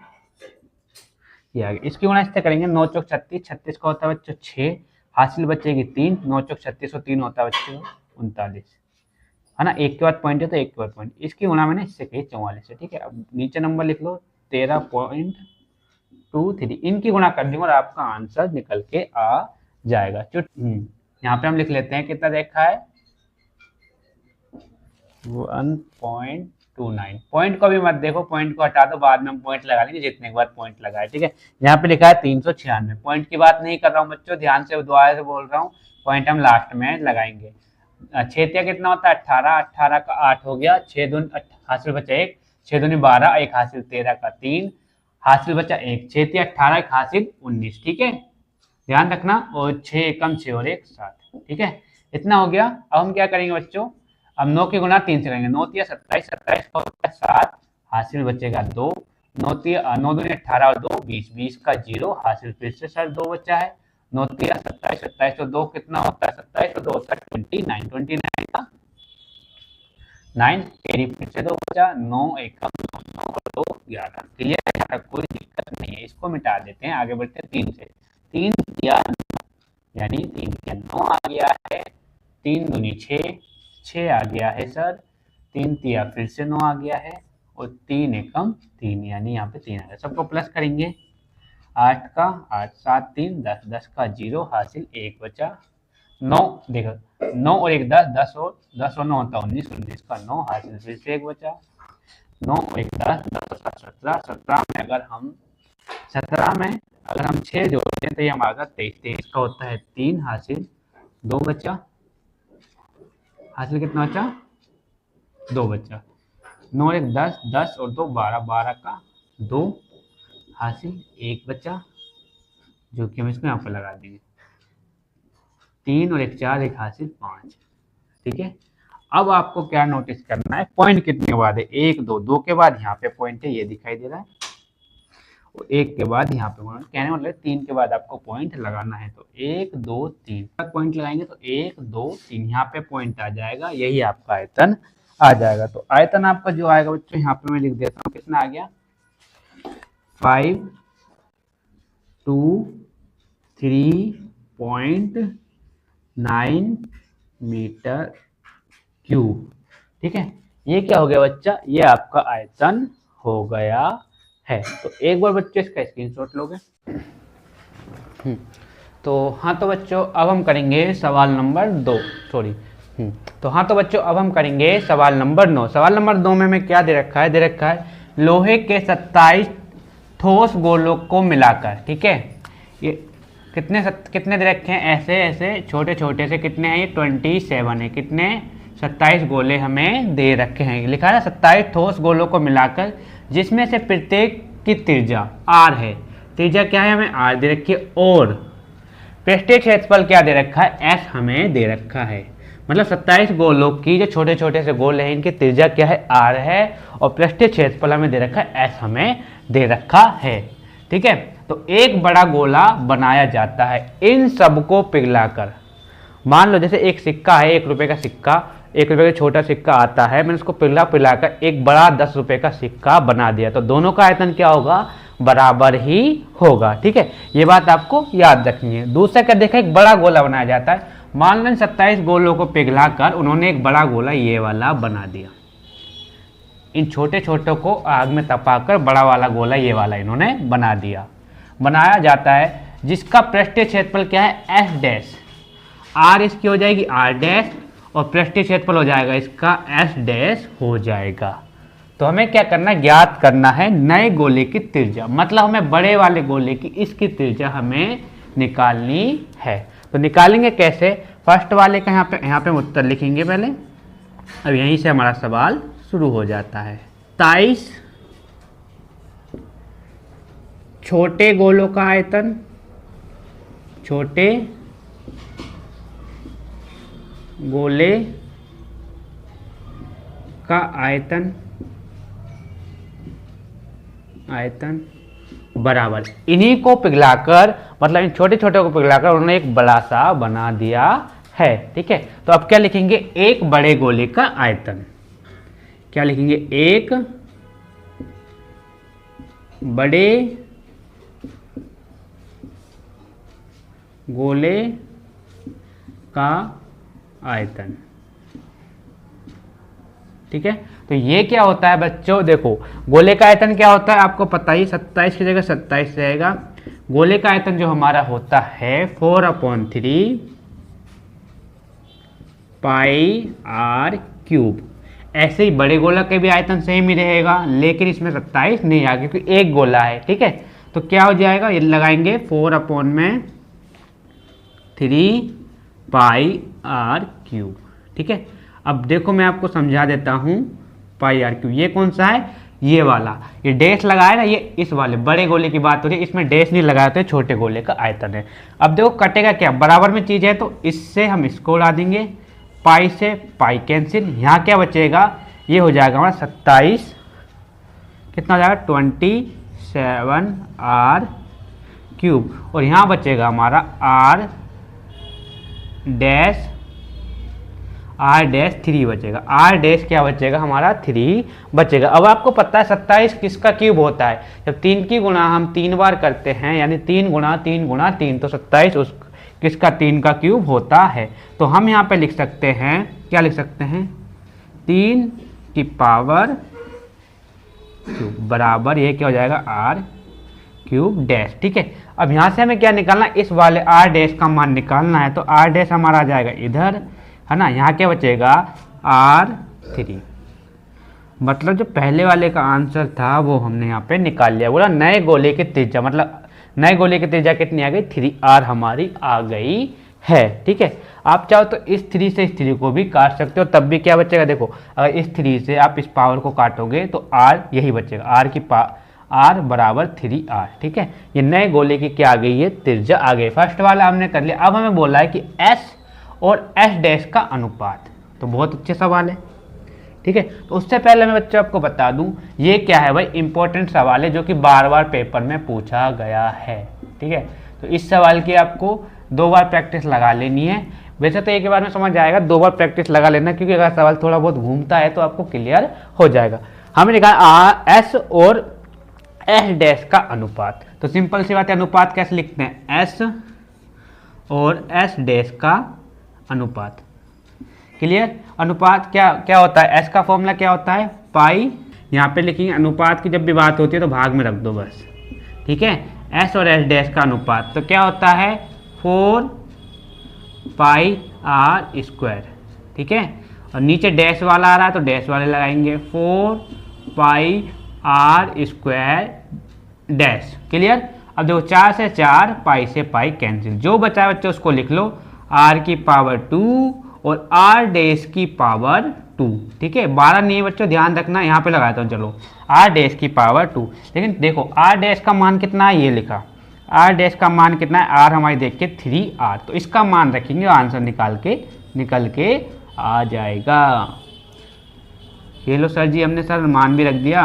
ये आ गया। इसकी गुणा इससे करेंगे, 9 चौक 36, 36 का होता है बच्चों 6, हासिल बचेगी 3, 9 चौक 36 और 3 होता है बच्चों 39, है ना। एक के बाद पॉइंट है तो एक के बाद पॉइंट, इसकी गुणा मैंने इससे कही 44 है, ठीक है। अब नीचे नंबर लिख लो 13.23, इनकी गुणा कर दूंगा और आपका आंसर निकल के आ जाएगा। यहाँ पे हम लिख लेते हैं कितना देखा है 1.29। पॉइंट को भी मत देखो, पॉइंट को हटा दो, बाद में हम पॉइंट लगा लेंगे जितने के बाद पॉइंट लगाए, ठीक है। यहाँ पे लिखा है 396, पॉइंट की बात नहीं कर रहा हूँ बच्चों, ध्यान से दोबारा से बोल रहा हूँ, पॉइंट हम लास्ट में लगाएंगे। 6 तिया कितना होता है 18, 18 का 8 हो गया, 6 दूनी हासिल बचा 1, 6 दूनी 12, 1 हासिल 13 का 3, हासिल बचा 1, 6 तिया 18, 1 हासिल 19, ठीक है, ध्यान रखना। और 6 एकम 6 और 1 7, ठीक है, इतना हो गया। अब हम क्या करेंगे बच्चों, अब 9 की गुणा 3 से करेंगे, 9 तिया 27, 27 का होता है 7, हासिल बचेगा 2, 9 दूनी 18 और 2 20, 20 का 0, हासिल फिर से सर 2 बचा है, 9 तिया 27, 27 और 2 कितना होता है 27 और 2 होता है 29, 29 का 9, कैरी फिर से 2 बचा, 9 एकम 9 और 2 11, क्लियर है, यहाँ तक कोई दिक्कत नहीं है। इसको मिटा देते हैं, आगे बढ़ते हैं 3 से, 3 तिया 9, यानी 3 तिया 9 आ गया है, 3 दूनी 6, 6 आ गया है सर, 3 तिया फिर से 9 आ गया है और 3 एकम 3, यानी यहाँ पे 3 आ गया। सबको प्लस करेंगे, 8 का 8, 7 3 10, 10 का 0, हासिल 1 बचा, 9 देखो 9 और 1 10, 10 और 9 होता है 19, 19 का 9, हासिल फिर से 1 बचा, 9 और 1 10, 10 और 17, 17 में अगर हम 6 जोड़ते हैं तो ये हमारा 23, 23 का होता है 3, हासिल 2 बचा, हासिल कितना बचा 2 बचा, 9 और 1 10, 10 और 2 12, 12 का 2, हासिल 1 बचा, जो कि हम इसको यहाँ पर लगा देंगे, 3 और 1 4, 1 हासिल 5, ठीक है। अब आपको क्या नोटिस करना है, पॉइंट कितने के बाद है 1 2, 2 के बाद यहाँ पे पॉइंट है, ये दिखाई दे रहा है, और 1 के बाद यहाँ पे कहने मतलब 3 के बाद आपको पॉइंट लगाना है, तो 1 2 3 तक पॉइंट लगाएंगे तो 1 2 3 यहाँ पे पॉइंट आ जाएगा, यही आपका आयतन आ जाएगा। तो आयतन आपका जो आएगा बच्चों यहाँ पे मैं लिख देता हूँ, कितना आ गया 5 2 3.9 मीटर क्यूब, ठीक है। ये क्या हो गया बच्चा, ये आपका आयतन हो गया है। तो एक बार बच्चों इसका स्क्रीनशॉट लोगे। तो हाँ तो बच्चों अब हम करेंगे सवाल नंबर 2, सॉरी। तो हाँ तो बच्चों अब हम करेंगे सवाल नंबर 9। सवाल नंबर 2 में हमें क्या दे रखा है, दे रखा है लोहे के 27 ठोस गोलों को मिलाकर, ठीक है। ये कितने दे रखे हैं, ऐसे ऐसे छोटे छोटे से कितने हैं, ये 27 है, कितने 27 गोले हमें दे रखे हैं, लिखा है 27 ठोस गोलों को मिलाकर, जिसमें से प्रत्येक की त्रिज्या r है, त्रिज्या क्या है हमें r दे रखी है, और पृष्ठीय क्षेत्रफल क्या दे रखा है, s हमें दे रखा है। मतलब 27 गोलों की जो छोटे छोटे से गोले हैं इनकी त्रिज्या क्या है, r है, और पृष्ठीय क्षेत्रफल हमें दे रखा है, s हमें दे रखा है, ठीक है। तो एक बड़ा गोला बनाया जाता है इन सबको पिघलाकर। मान लो जैसे एक सिक्का है, 1 रुपए का सिक्का, 1 रुपए का छोटा सिक्का आता है, मैंने उसको पिघलाकर एक बड़ा 10 रुपए का सिक्का बना दिया, तो दोनों का आयतन क्या होगा, बराबर ही होगा, ठीक है। ये बात आपको याद रखनी है। दूसरा क्या देखा, एक बड़ा गोला बनाया जाता है, मान लो 27 गोलों को पिघलाकर उन्होंने एक बड़ा गोला ये वाला बना दिया, इन छोटे छोटों को आग में तपाकर बड़ा वाला गोला ये वाला इन्होंने बना दिया, बनाया जाता है, जिसका पृष्ठीय क्षेत्रफल क्या है, एस डैश, आर इसकी हो जाएगी आर डैश, और पृष्ठीय क्षेत्रफल हो जाएगा इसका एस डैश हो जाएगा। तो हमें क्या करना, ज्ञात करना है नए गोले की त्रिज्या, मतलब हमें बड़े वाले गोले की इसकी त्रिज्या हमें निकालनी है। तो निकालेंगे कैसे, फर्स्ट वाले का यहाँ पे हम उत्तर लिखेंगे पहले, अब यहीं से हमारा सवाल शुरू हो जाता है। 27 छोटे गोलों का आयतन, छोटे गोले का आयतन बराबर, इन्हीं को पिघलाकर, मतलब इन छोटे छोटे को पिघलाकर उन्होंने एक बड़ा सा बना दिया है। ठीक है, तो अब क्या लिखेंगे, एक बड़े गोले का आयतन, क्या लिखेंगे, एक बड़े गोले का आयतन। ठीक है, तो ये क्या होता है बच्चों, देखो गोले का आयतन क्या होता है आपको पता ही, 27 की जगह 27 रहेगा। गोले का आयतन जो हमारा होता है 4/3 पाई आर क्यूब। ऐसे ही बड़े गोला के भी आयतन सेम ही रहेगा, लेकिन इसमें 27 नहीं आ, क्योंकि एक गोला है। ठीक है, तो क्या हो जाएगा, ये लगाएंगे 4/3 पाई आर क्यूब। ठीक है, अब देखो मैं आपको समझा देता हूँ, पाई आर क्यूब ये कौन सा है, ये वाला, ये डैश लगाया ना, ये इस वाले बड़े गोले की बात हो रही है, इसमें डैश नहीं लगाया तो छोटे गोले का आयतन है। अब देखो कटेगा क्या, बराबर में चीज़ है तो इससे हम इसको उड़ा देंगे, पाई से पाई कैंसिल, यहाँ क्या बचेगा, ये हो जाएगा हमारा 27, कितना हो जाएगा 27 आर क्यूब, और यहाँ बचेगा हमारा आर डैश 3 बचेगा, आर डैश क्या बचेगा हमारा 3 बचेगा। अब आपको पता है 27 किसका क्यूब होता है, जब 3 की गुणा हम 3 बार करते हैं, यानी 3 गुणा 3 गुणा 3, तो 27 उस किसका 3 का क्यूब होता है। तो हम यहाँ पे लिख सकते हैं, क्या लिख सकते हैं, 3 की पावर क्यूब बराबर, ये क्या हो जाएगा आर क्यूब डैश। ठीक है, अब यहाँ से हमें क्या निकालना, इस वाले आर डैश का मान निकालना है, तो आर डैश हमारा आ जाएगा इधर, है ना, यहाँ क्या बचेगा R3। मतलब जो पहले वाले का आंसर था वो हमने यहाँ पे निकाल लिया, बोला नए गोले की त्रिज्या, मतलब नए गोले की त्रिज्या कितनी आ गई, 3R हमारी आ गई है। ठीक है, आप चाहो तो इस 3 से इस 3 को भी काट सकते हो, तब भी क्या बचेगा, देखो अगर इस 3 से आप इस पावर को काटोगे तो R यही बचेगा, R बराबर 3R। ठीक है, ये नए गोले की क्या आ गई है, त्रिज्या आ गई। फर्स्ट वाला हमने कर लिया, अब हमें बोला है कि S और S डैश का अनुपात, तो बहुत अच्छे सवाल है। ठीक है, तो उससे पहले मैं बच्चों आपको बता दूं, ये क्या है भाई, इंपॉर्टेंट सवाल है जो कि बार बार पेपर में पूछा गया है। ठीक है, तो इस सवाल की आपको 2 बार प्रैक्टिस लगा लेनी है। वैसे तो एक बार में समझ आएगा, 2 बार प्रैक्टिस लगा लेना, क्योंकि अगर सवाल थोड़ा बहुत घूमता है तो आपको क्लियर हो जाएगा। हमने कहा S और S डैश का अनुपात, तो सिंपल सी बात है, अनुपात कैसे लिखते हैं, S और S डैश का अनुपात। क्लियर, अनुपात क्या क्या होता है, S का फॉर्मूला क्या होता है, पाई, यहाँ पे लिखेंगे अनुपात की जब भी बात होती है तो भाग में रख दो बस। ठीक है, S और S डैश का अनुपात तो क्या होता है 4 पाई आर स्क्वायर। ठीक है, और नीचे डैश वाला आ रहा है तो डैश वाले लगाएंगे, 4 पाई आर स्क्वायर डैश। क्लियर, अब देखो 4 से 4, पाई से पाई कैंसिल, जो बचा बच्चों उसको लिख लो, r की पावर 2 और r डैश की पावर 2। ठीक है, 12 नहीं है बच्चों, ध्यान रखना, यहाँ पे लगाता हूँ, चलो r डैश की पावर 2। लेकिन देखो r डैश का मान कितना है, ये लिखा, r डैश का मान कितना है, r हमारी देख के 3R, तो इसका मान रखेंगे, आंसर निकल के आ जाएगा। ये लो सर जी, हमने सर मान भी रख दिया।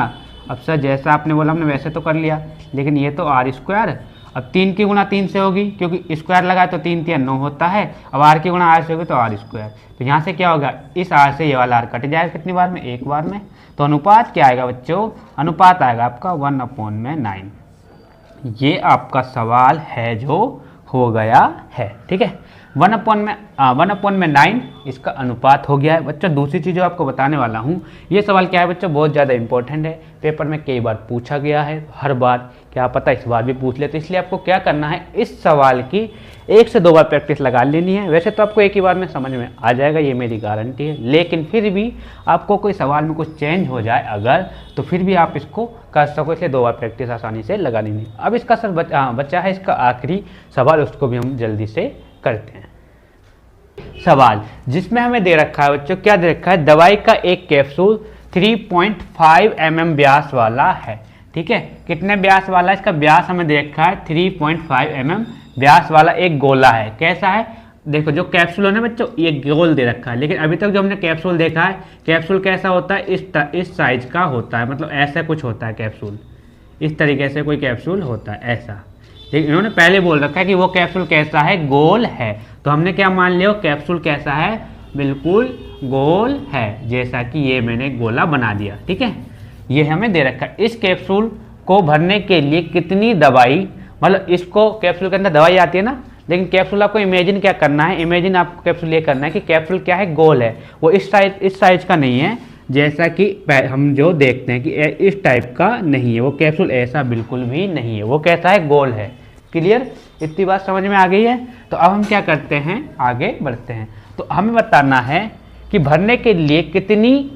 अब सर जैसा आपने बोला हमने वैसे तो कर लिया, लेकिन ये तो आर स्क्वायर, अब 3 की गुणा 3 से होगी, क्योंकि स्क्वायर लगाए तो 3 3 9 होता है, अब r की गुणा r से होगी तो r स्क्वायर, तो यहाँ से क्या होगा, इस r से ये वाला r कट जाएगा, कितनी बार में, एक बार में। तो अनुपात क्या आएगा बच्चों, अनुपात आएगा आपका 1/9। ये आपका सवाल है जो हो गया है। ठीक है, 1/9 इसका अनुपात हो गया है। बच्चों दूसरी चीज़ जो आपको बताने वाला हूँ, ये सवाल क्या है बच्चों, बहुत ज़्यादा इंपॉर्टेंट है, पेपर में कई बार पूछा गया है, हर बार, क्या पता इस बार भी पूछ ले, तो इसलिए आपको क्या करना है, इस सवाल की 1 से 2 बार प्रैक्टिस लगा लेनी है। वैसे तो आपको एक ही बार में समझ में आ जाएगा, ये मेरी गारंटी है, लेकिन फिर भी आपको कोई सवाल में कुछ चेंज हो जाए अगर, तो फिर भी आप इसको कर सको, इसलिए 2 बार प्रैक्टिस आसानी से लगा लेनी है। अब इसका सर बच्चा है इसका आखिरी सवाल, उसको भी हम जल्दी से करते हैं। सवाल जिसमें हमें दे रखा है बच्चों, क्या दे रखा है, दवाई का एक कैप्सूल 3.5 mm व्यास वाला है। ठीक है। कितने व्यास वाला, इसका व्यास हमें दे रखा है 3.5 mm व्यास वाला एक गोला है। कैसा है, देखो जो कैप्सूल है ना बच्चों, ये गोल दे रखा है, लेकिन अभी तक जो हमने कैप्सूल देखा है, कैप्सूल कैसा होता है, इस साइज का होता है, मतलब ऐसा कुछ होता है कैप्सूल, इस तरीके से कोई कैप्सूल होता है ऐसा। लेकिन इन्होंने पहले बोल रखा है कि वो कैप्सूल कैसा है, गोल है, तो हमने क्या मान लिया, वो कैप्सूल कैसा है, बिल्कुल गोल है, जैसा कि ये मैंने गोला बना दिया। ठीक है, ये हमें दे रखा है। इस कैप्सूल को भरने के लिए कितनी दवाई, मतलब इसको कैप्सूल के अंदर दवाई आती है ना, लेकिन कैप्सूल आपको इमेजिन क्या करना है, इमेजिन आपको कैप्सूल ये करना है कि कैप्सूल क्या है, गोल है, वो इस साइज का नहीं है, जैसा कि हम जो देखते हैं कि इस टाइप का नहीं है, वो कैप्सूल ऐसा बिल्कुल भी नहीं है, वो कैसा है, गोल है। क्लियर, इतनी बात समझ में आ गई है। तो अब हम क्या करते हैं, आगे बढ़ते हैं। तो हमें बताना है कि भरने के लिए कितनी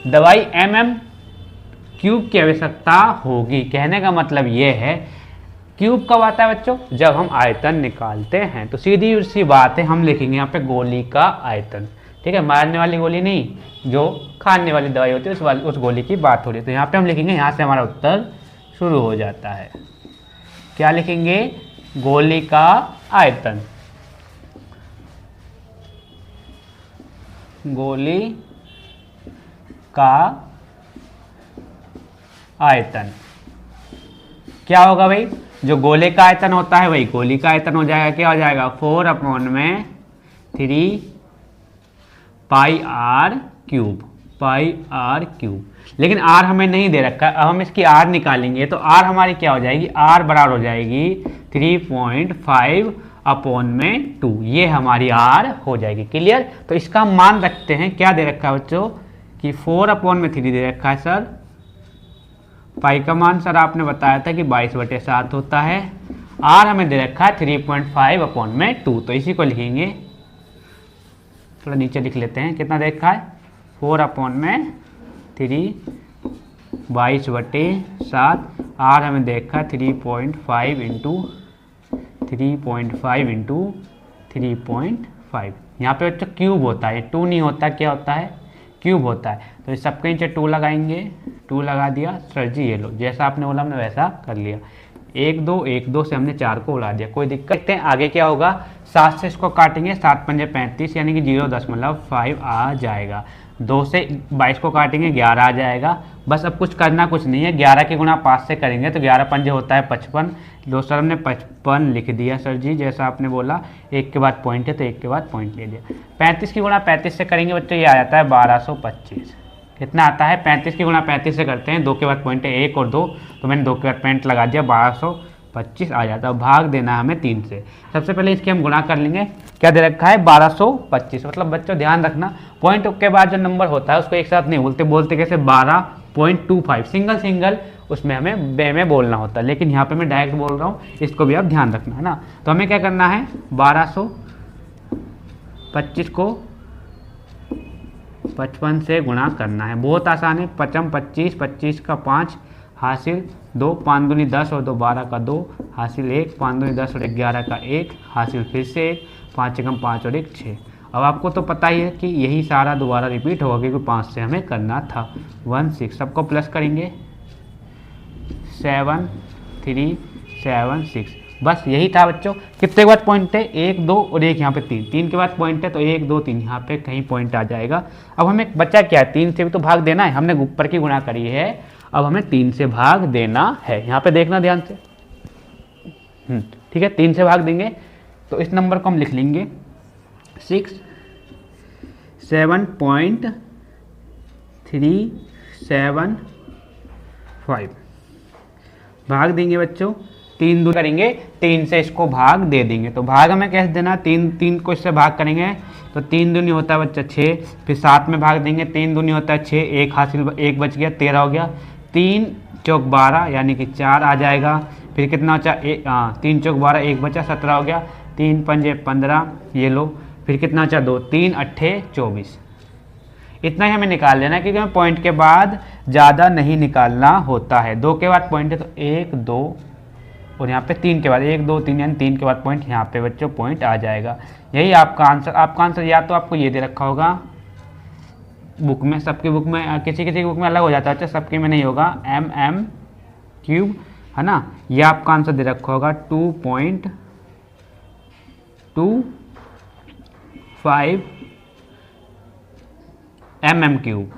दवाई mm³ की आवश्यकता होगी। कहने का मतलब ये है, क्यूब कब आता है बच्चों, जब हम आयतन निकालते हैं। तो सीधी सी बात है, हम लिखेंगे यहाँ पे गोली का आयतन। ठीक है, मारने वाली गोली नहीं, जो खाने वाली दवाई होती है उस गोली की बात हो रही है। तो यहाँ पे हम लिखेंगे, यहाँ से हमारा उत्तर शुरू हो जाता है। क्या लिखेंगे, गोली का आयतन, गोली का आयतन क्या होगा भाई, जो गोले का आयतन होता है वही गोली का आयतन हो जाएगा। क्या हो जाएगा, 4/3 πr³। लेकिन r हमें नहीं दे रखा है, अब हम इसकी r निकालेंगे तो r हमारी क्या हो जाएगी, r बराबर हो जाएगी 3.5/2, ये हमारी r हो जाएगी। क्लियर, तो इसका मान रखते हैं, क्या दे रखा है बच्चों कि 4/3 दे रखा है सर। पाई का मान सर आपने बताया था कि 22/7 होता है, r हमें दे रखा है 3.5/2, तो इसी को लिखेंगे, थोड़ा नीचे लिख लेते हैं, कितना दे रखा है, 4/3 22/7, r हमें देखा 3.5 × 3.5। यहाँ पे बच्चों क्यूब होता है, 2 नहीं होता, क्या होता है, क्यूब होता है। तो इस सबके नीचे 2 लगाएंगे, 2 लगा दिया सर जी, ये लो, जैसा आपने बोला हमने वैसा कर लिया। 1 2 1 2 से हमने 4 को उड़ा दिया, कोई दिक्कत नहीं। आगे क्या होगा, 7 से इसको काटेंगे, 7 पंजे 35, यानी कि 0.5 आ जाएगा। 2 से 22 को काटेंगे, 11 आ जाएगा। बस अब कुछ करना कुछ नहीं है, 11 के गुणा 5 से करेंगे तो 11 पंजे होता है 55। दोस्तों हमने 55 लिख दिया सर जी, जैसा आपने बोला, एक के बाद पॉइंट है तो एक के बाद पॉइंट ले दिया। 35 की गुणा 35 से करेंगे बच्चों, ये आ जाता है 1225। कितना आता है, 35 की गुणा 35 से करते हैं, 2 के बाद पॉइंट है 1 और 2, तो मैंने 2 के बाद पॉइंट लगा दिया, 1225 आ जाता है। भाग देना है हमें 3 से। सबसे पहले इसकी हम गुणा कर लेंगे, क्या दे रखा है 1225। मतलब बच्चों ध्यान रखना, पॉइंट के बाद जो नंबर होता है उसको एक साथ नहीं बोलते कैसे 12.25 सिंगल उसमें हमें बे में बोलना होता है, लेकिन यहाँ पे मैं डायरेक्ट बोल रहा हूँ, इसको भी आप ध्यान रखना है ना। तो हमें क्या करना है, 1225 को 55 से गुणा करना है, बहुत आसान है। 55 25, 25 का 5 हासिल 2, 5 दूनी 10 और 2 12 का 2 हासिल 1, 5 दूनी 10 और 11 का 1 हासिल फिर से 1, 5 एकम 5 और 1 6। अब आपको तो पता ही है कि यही सारा दोबारा रिपीट होगा क्योंकि 5 से हमें करना था। 16 सबको प्लस करेंगे, 7 3 7 6, बस यही था बच्चों। कितने के बाद पॉइंट है, 1 2 और 1 यहाँ पे 3 के बाद पॉइंट है, तो 1 2 3 यहाँ पे कहीं पॉइंट आ जाएगा। अब हमें बच्चा क्या है, 3 से भी तो भाग देना है, हमने ऊपर की गुणा करी है, अब हमें 3 से भाग देना है। यहाँ पे देखना ध्यान से, ठीक है, 3 से भाग देंगे तो इस नंबर को हम लिख लेंगे 7.375। भाग देंगे बच्चों, 3 दूनी करेंगे, 3 से इसको भाग दे देंगे। तो भाग हमें कैसे देना, 3 को इससे भाग करेंगे तो 3 दूनी होता है बच्चा 6, फिर 7 में भाग देंगे, 3 दूनी होता है 6, 1 हासिल 1 बच गया, 13 हो गया, 3 चौक 12 यानी कि 4 आ जाएगा। फिर कितना बचा, 3 चौक 12 1 बचा 17 हो गया, 3 पंजे 15, ये लो, फिर कितना बचा 2, 3 अट्ठे 24। इतना ही हमें निकाल लेना है क्योंकि हमें पॉइंट के बाद ज़्यादा नहीं निकालना होता है। 2 के बाद पॉइंट है तो 1 2 और यहाँ पे 3 के बाद 1 2 3 यानी 3 के बाद पॉइंट, यहाँ पे बच्चों पॉइंट आ जाएगा। यही आपका आंसर। आपका आंसर या तो आपको ये दे रखा होगा बुक में, सबकी बुक में, किसी किसी की बुक में अलग हो जाता है, अच्छा सबकी में नहीं होगा, MM क्यूब, है ना। ये आपका आंसर दे रखा होगा 2.25 mm क्यूब,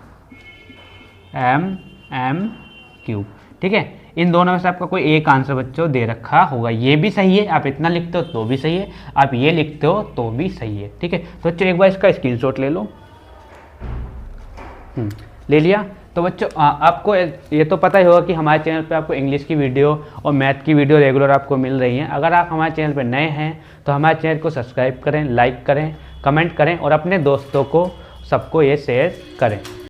क्यूब, ठीक है। इन दोनों में से आपका कोई एक आंसर बच्चों दे रखा होगा। ये भी सही है, आप इतना लिखते हो तो भी सही है, आप ये लिखते हो तो भी सही है, ठीक है। तो बच्चों एक बार इसका स्क्रीनशॉट ले लो। ले लिया। तो बच्चों आपको ये तो पता ही होगा कि हमारे चैनल पे आपको इंग्लिश की वीडियो और मैथ की वीडियो रेगुलर आपको मिल रही हैं। अगर आप हमारे चैनल पे नए हैं तो हमारे चैनल को सब्सक्राइब करें, लाइक करें, कमेंट करें और अपने दोस्तों को सबको ये शेयर करें।